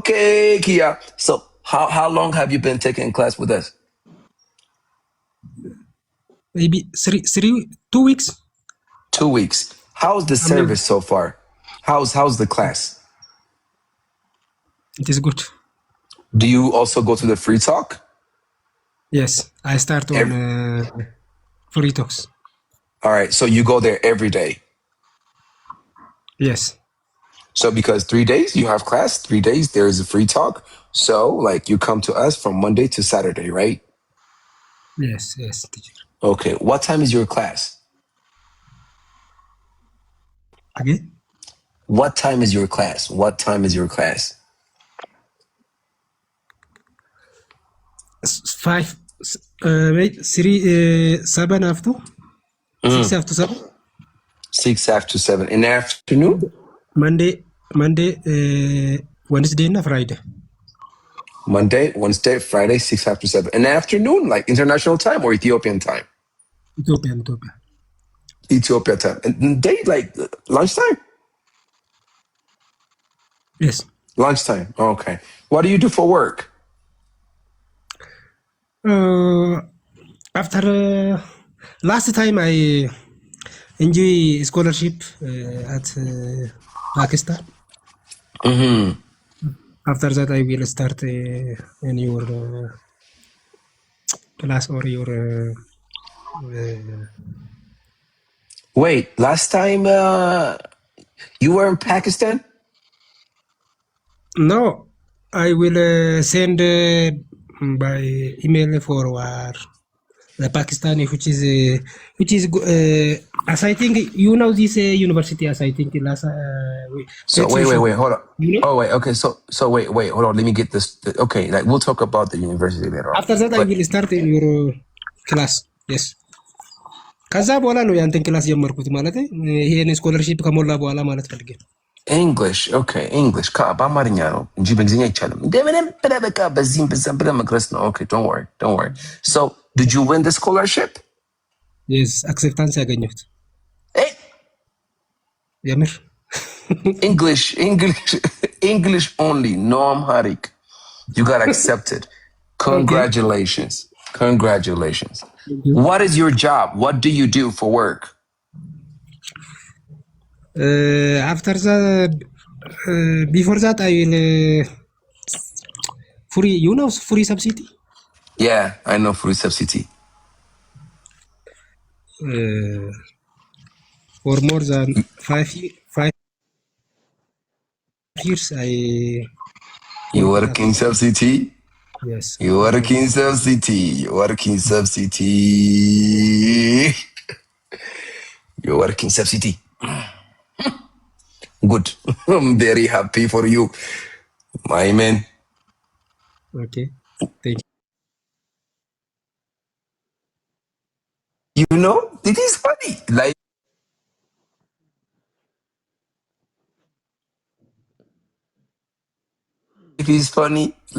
Okay, Kia. So how long have you been taking class with us? Maybe 2 weeks. 2 weeks. How's the service so far? How's the class? It is good. Do you also go to the free talk? Yes, I start on free talks. All right, so you go there every day. Yes. So because 3 days you have class, 3 days there is a free talk. So like you come to us from Monday to Saturday, right? Yes, teacher. Okay. What time is your class? Again? What time is your class? What time is your class? 5, wait, 3, 7 after? 6 after 7? 6 after 7 in the afternoon? Monday, Wednesday and Friday. Monday, Wednesday, Friday, 6 after 7. In the afternoon, like international time or Ethiopian time? Ethiopia. Ethiopia time. And day, like lunchtime? Yes. Lunchtime. Okay. What do you do for work? After last time I enjoy scholarship at Pakistan. After that I will start in your class or your Wait, last time you were in Pakistan? no, I will send by email forward the Pakistani, which is as I think you know this university as I think last. So wait, hold on. You know? Oh wait, okay. So wait, hold on. Let me get this. Okay, like we'll talk about the university later on. After that I will start in your class. Yes. ከዛ በኋላ ነው ያንተን ክላስ ጀመርኩት ማለት ይሄን ስኮለርሺፕ ከሞላ በኋላ ማለት ፈልጌ English, okay, English. በአማርኛ ነው እንጂ በእንግሊዝኛ አይቻልም። እንደምንም ብለህ በቃ በዚህም በዛም ብለህ መቅረስ ነው። Okay, don't worry. So, did you win the scholarship? Yes, acceptance ያገኘሁት የምር English only, no Amharic. You got accepted. Congratulations. What is your job? What do you do for work? After that, before that, I will free. You know free subsidy? Yeah, I know free subsidy. For more than 5 years, You work in subsidy? Yes. You work in subsidy. You work in subsidy. Good. I'm very happy for you, my man. Okay. Thank you. You know, it is funny. Like,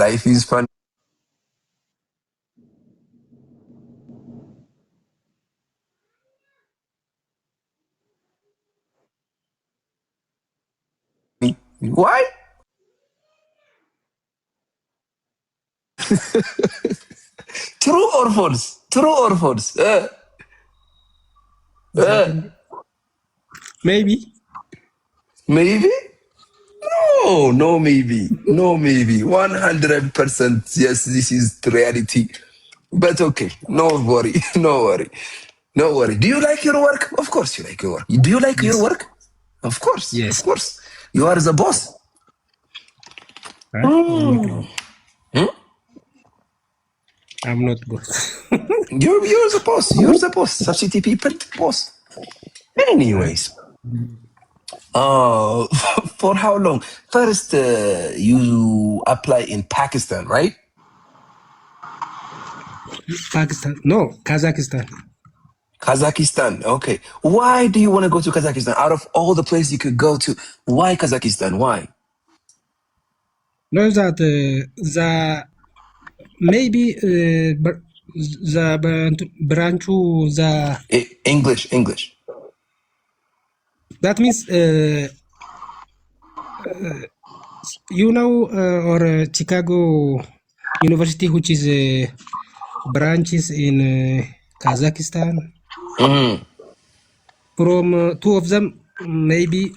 life is funny. Why? True or false? Maybe. No, maybe. 100%. Yes, this is reality. But okay, no worry. Do you like your work? Of course you like your work. Do you like your work? Of course. Yes. Of course. You are the boss. I'm not boss. You're the boss. Subsidy people, boss. Anyways. For how long? First, you apply in Pakistan, right? Pakistan. No, Kazakhstan. Okay. Why do you want to go to Kazakhstan? Out of all the places you could go to, why Kazakhstan? Why? No, that the maybe the branch the English. that means you know, or Chicago University, which is branches in Kazakhstan. From two of them, maybe,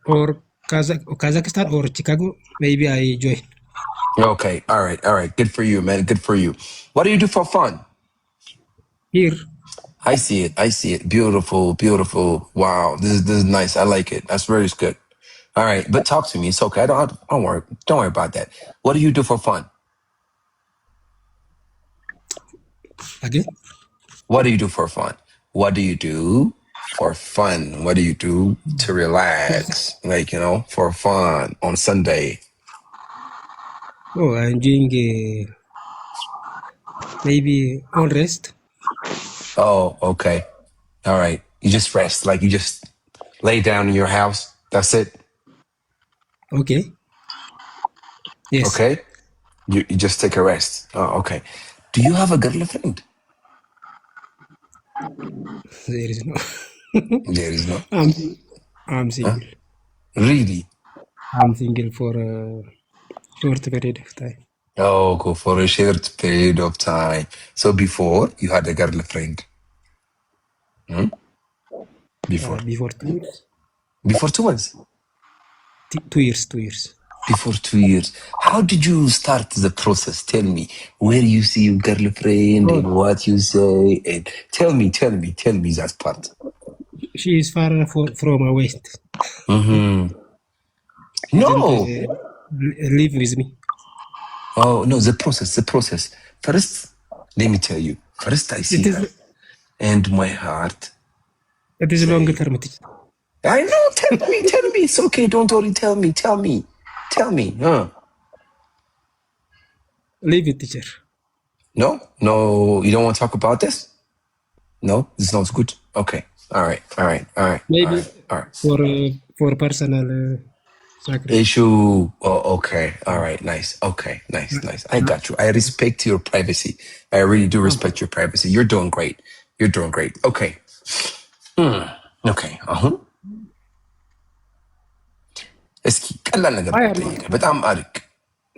or Kazakhstan or Chicago, maybe I join. Okay, all right. Good for you, man. Good for you. What do you do for fun? Here, I see it. Beautiful, beautiful. Wow, this is nice. I like it. That's very good. All right, but talk to me. It's okay. Don't worry. Don't worry about that. What do you do for fun? again, What do you do for fun? What do you do for fun? What do you do to relax? Like, for fun on Sunday. oh, I'm doing maybe on rest. Oh, okay. All right. You just rest. Like you just lay down in your house. That's it. Okay. Yes, Okay. You just take a rest. Oh, okay. Do you have a girlfriend? there is no. There is no. I'm I'm single. Really? I'm single for a short period of time. Oh, go for a short period of time. So before you had a girlfriend. Before. Before 2 years. Before 2 months. 2 years. 2 years. Before 2 years. How did you start the process? Tell me where you see your girlfriend Oh, and what you say. And tell me that part. she is far from my waist. She didn't No. live with me. Oh, no, the process. First, let me tell you. First, I see It her. is And my heart it is long say, term. I know, tell me. It's okay, don't worry, tell me. Leave it, teacher. No, you don't want to talk about this? No, this sounds good. Okay, all right. Maybe for personal sacrifice. Issue. Oh, okay, all right, nice. Okay, nice. I got you. I respect your privacy. I really do respect your privacy. You're doing great. Okay. Okay. እስኪ ቀላል ነገር I am. ጠይቀ በጣም አርቅ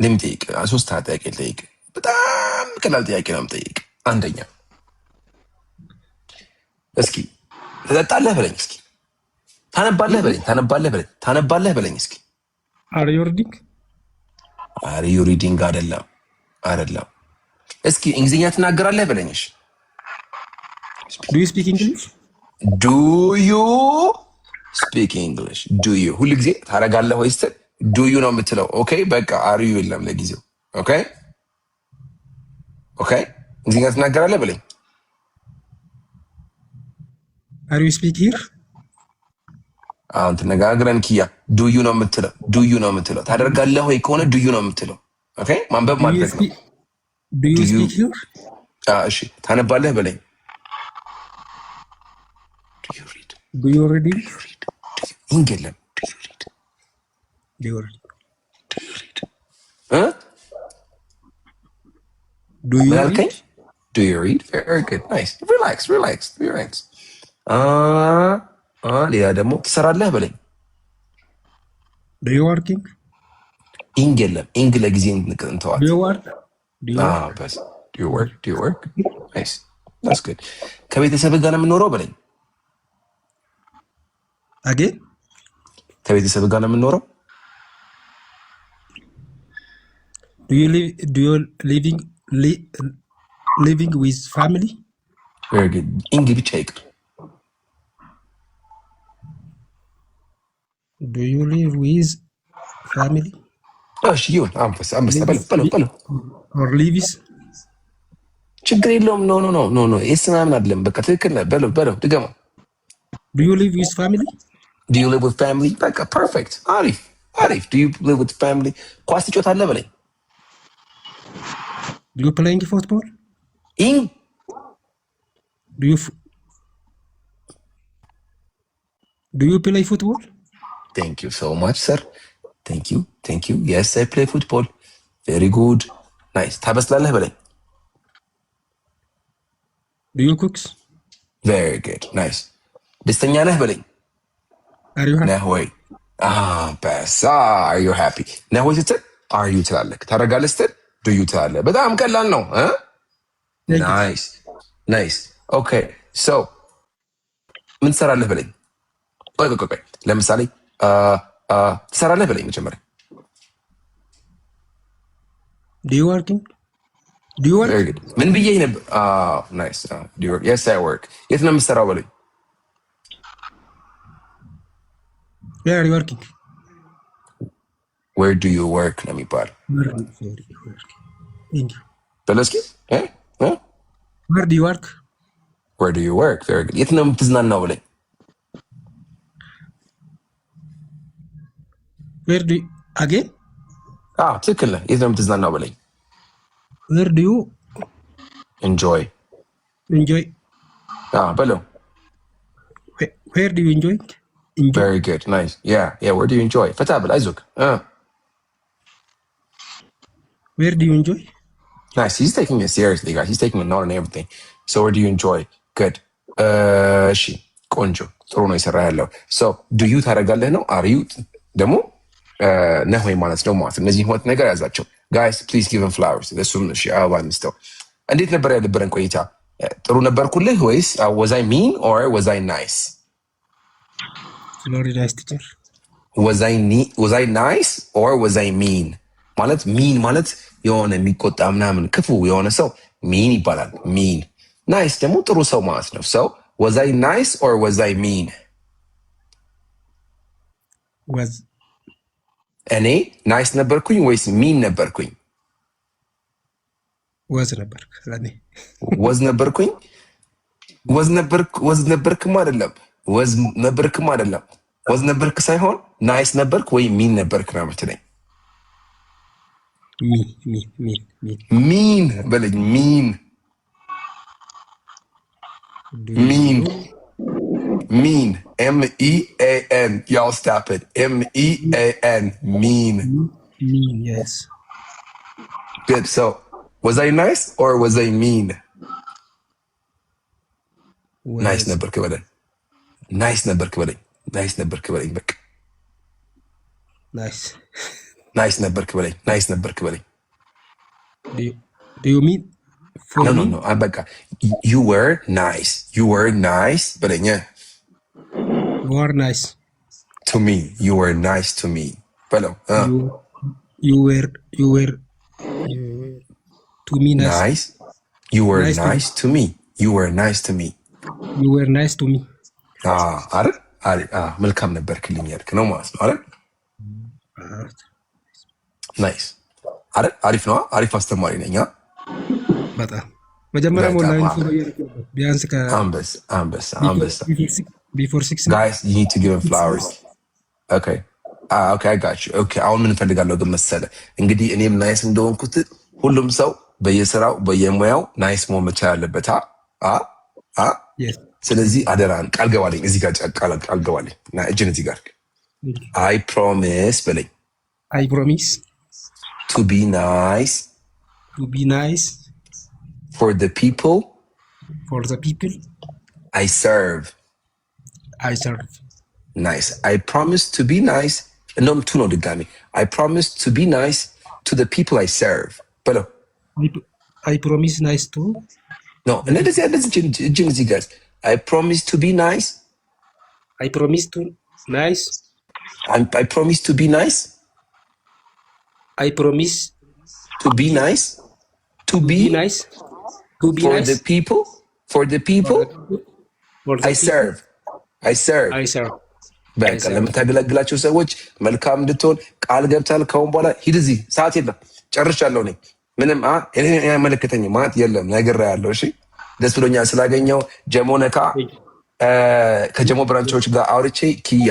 ለምጠይቅ 3 ጥያቄ ጠይቅ። በጣም ቀላል ጥያቄ ነው የምጠይቅ። አንደኛ እስኪ ትጠጣለህ በለኝ። እስኪ ታነባለህ በለኝ። እስኪ Are you reading? አር ዩ ሪዲንግ አይደለም። እስኪ እንግሊዝኛ ትናገራለህ በለኝ። እሺ Do you speak English? ዱ ዩ ስፒክ እንግሊሽ? ዱ ዩ ሁሉ ጊዜ ታረጋለህ ወይ ስትል ዱ ዩ ነው የምትለው። ኦኬ በቃ አር ዩ የለም ለጊዜው። ኦኬ እንግሊዝኛ ትናገራለህ በለኝ። Are you speak here? አሁን ተነጋግረን ኪያ ዱዩ ነው የምትለው። ታደርጋለህ ወይ ከሆነ ዱዩ ነው የምትለው። ኦኬ ማንበብ ማድረግ ነው። Do you speak here? እሺ ታነባለህ በለኝ። Do you reading? ይንገለም Do you read? Do you ምን read? አልከኝ? ዱ ዩ ሪድ? ቬሪ ጉድ ናይስ። ሪላክስ። ሌላ ደግሞ ትሰራለህ በለኝ። Do you working? ኢንግ የለም። ኢንግ ለጊዜ እንተዋት። Do you work? Do you work? በስ ዱ ዩ ወርክ ናይስ ዳትስ ጉድ። ከቤተሰብህ ጋር ነው የምኖረው በለኝ። Again? ከቤተሰብህ ጋር ነው የምኖረው። Do you live? Do you living with family? ቬሪ ጉድ። ኢንግ ብቻ ይቅር። Do you live with family? እሺ ይሁን። አንበሳ በለው። Or lives? ችግር የለውም። ኖ የስ ምናምን አይደለም። በቃ ትክክል ነህ። በለው ድገመው። Do you live with family? Do you live with family? በቃ ፐርፌክት። አሪፍ። Do you live with family? ኳስ ትጮታለህ በለኝ። Do you playing football? ኢን Do you play football? Thank you so much, sir. Thank you. Yes, I play football. Very good. Nice. ታበስላለህ በለኝ። Do you cooks? Very good. Nice. ደስተኛ ነህ በለኝ። Are you happy? ነህ ወይ? በሳ አር ዩ ሃፒ ነው ወይ ስትል አር ዩ ትላለህ። ታደርጋለህ ስትል ዱ ዩ ትላለህ። በጣም ቀላል ነው። ናይስ ናይስ። ኦኬ ሶ ምን ትሰራለህ በለኝ። ቆይ ለምሳሌ ትሰራለህ በለኝ መጀመሪያ። ዱ ዩ ወርኪንግ ዱ ዩ ወርክ ምን ብዬ ነበር? ናይስ ዱ ዩ ወርክ የስ አይ ወርክ። የት ነው የምትሰራው በለኝ። ዌር አር ዩ ወርኪንግ ዌር ዱ ዩ ወርክ ነው የሚባለው። በለው እስኪ ዌር ዱ ዩ ወርክ ዌር ዱ ዩ ወርክ። ቬሪ ጉድ። የት ነው የምትዝናናው በለኝ። ዌር ዱ አጌን ትክክል ነህ። የት ነው የምትዝናናው በለኝ። ዌር ዱ ዩ ኢንጆይ በለው። ዌር ዱ ዩ ኢንጆይ ቬሪ ጉድ ናይስ ያ ዌር ዱ ዩ ኢንጆይ። ፈታ ብል አይዞህ። ዌር ዱ ዩ ኢንጆይ ናይስ he's taking it seriously guys, he's taking a note and everything. So where do you enjoy? Good. እሺ ቆንጆ ጥሩ ነው የሰራ ያለው። so do you ታደርጋለህ ነው are you ደግሞ ነህ ወይ ማለት ነው ማለት እነዚህ ሁለት ነገር ያዛቸው guys. Please give him flowers. ለሱም እሺ አበባ እንስጠው። እንዴት ነበር ያልነበረን ቆይታ? ጥሩ ነበርኩልህ ወይስ was I mean or was I nice? very nice teacher. was I nice or was I mean? ማለት ሚን ማለት የሆነ የሚቆጣ ምናምን ክፉ የሆነ ሰው ሚን ይባላል። ሚን ናይስ ደግሞ ጥሩ ሰው ማለት ነው። ሰው was I nice or was I mean? እኔ ናይስ ነበርኩኝ ወይስ ሚን ነበርኩኝ? ወዝ ነበርክ። ወዝ ነበርኩኝ። ወዝ ነበርክም አይደለም። ወዝ ነበርክም አይደለም። ወዝ ነበርክ ሳይሆን ናይስ ነበርክ ወይ ሚን ነበርክ ነው የምትለኝ። ሚን በለኝ። ሚን MEAN. Y'all stop it. MEAN. Mean. Yes. Good. So was I nice or was I mean? ናይስ ነበርክ በለኝ። ናይስ ነበርክ በለኝ። ናይስ ነበርክ በለኝ። በቃ ናይስ ነበርክ በለኝ። ናይስ ነበርክ በለኝ። Do you mean for me? No. በቃ you were nice. You were nice በለኝ። You are nice to me. You were nice to me በለው። You were to me nice. You were nice to me. You were nice to me. You were nice to me. አይደል? መልካም ነበርክልኝ ያልክ ነው ማለት ነው አይደል? ናይስ አይደል? አሪፍ ነው። አሪፍ አስተማሪ ነኝ። በጣም መጀመሪያ ኦንላይን ፎሎ ቢያንስ አንበሳ before 6 guys you need to give him flowers. okay I got you. okay አሁን ምን ፈልጋለሁ ግን መሰለህ እንግዲህ እኔም ናይስ እንደሆንኩት ሁሉም ሰው በየስራው በየሙያው ናይስ መሆን መቻል አለበት። ስለዚህ አደራን ቃል ገባልኝ። እዚህ ጋር ቃል ገባልኝ እና እጅን እዚህ ጋር I promise በለኝ። I promise to be nice for the people I serve. Nice. I promise to be nice. No, to no ድጋሚ I promise to be nice to the people I serve. በለው። I promise nice to no እንደዚህ እጅን እዚህ ጋር I promise to be nice. I promise to nice. I promise to be nice. I promise to be nice. To be nice. To be for nice. the people. For the people I serve. በቃ ለምታገለግላቸው ሰዎች መልካም እንድትሆን ቃል ገብታል። ከአሁን በኋላ ሂድ። እዚህ ሰዓት የለም ጨርሻለሁ። እኔ ምንም አይመለከተኝም ማለት የለም። ነግሬሃለሁ። እሺ ደስ ብሎኛል ስላገኘው ጀሞ ነካ ከጀሞ ብራንቾች ጋር አውርቼ ኪያ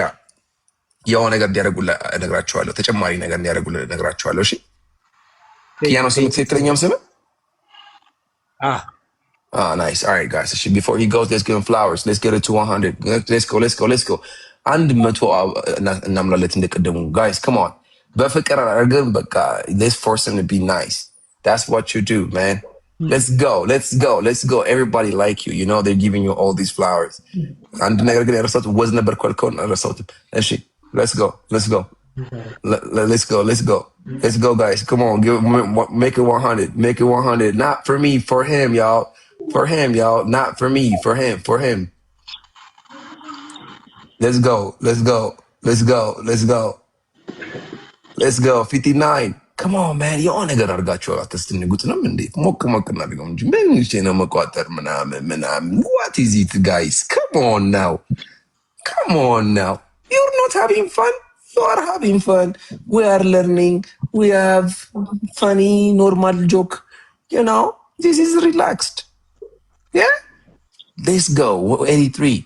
የሆነ ነገር እንዲያደርጉልህ እነግራቸዋለሁ። ተጨማሪ ነገር እንዲያደርጉልህ እነግራቸዋለሁ። እሺ ኪያ ነው ስምህ? ትክክለኛው ስምህ? nice. All right guys, before he goes, let's give him flowers. Let's get it to 100. Let's go. አንድ መቶ እናምላለት እንደቀደሙ guys, come on. በፍቅር አድርገን በቃ let's force him to be nice. That's what you do, man. Let's go. Everybody like you. You know they're giving you all these flowers. አንድ ነገር ግን ያረሳሁት was ነበር ካልከውን አረሳሁት። እሺ Let's go. Let's go. Let's go. Let's go. Let's go, guys. Come on. Make it 100. Make it 100. Not for me, for him, y'all. For him, y'all. Not for me, for him, for him. Let's go. Let's go. Let's go. Let's go. Let's go. 59. Come on, man. የሆነ ነገር አድርጋችኋል። አታስደንጉትንም እንዴ? ሞቅ ሞቅ እናድርገው እንጂ ምን ነው መቋጠር ምናምን What is it, guys? Come on now. Come on now. You're not having fun. You are having fun. We are learning. We have funny, normal joke. You know, this is relaxed. Yeah? Let's go. 83.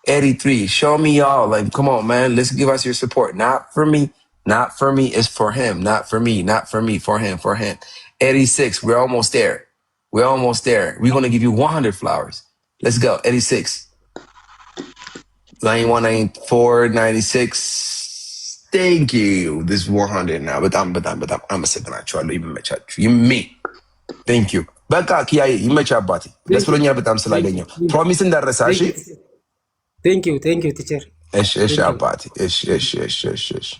83. Show me y'all. Like, come on, man. Let's give us your support. Not for me. Not for me. It's for him. Not for me. Not for me. For him. For him. 86. We're almost there. We're almost there. We're going to give you 100 flowers. Let's go. 86. 91, 94, 96. Thank you. This is 100 now. But I'm a second actually. Even you me. Thank you. በቃ ኪያዬ ይመች አባቴ ደስ ብሎኛል በጣም ስላገኘው ፕሮሚስ እንዳረሳ እሺ ቴንክ ዩ ቲቸር እሺ አባቴ እሺ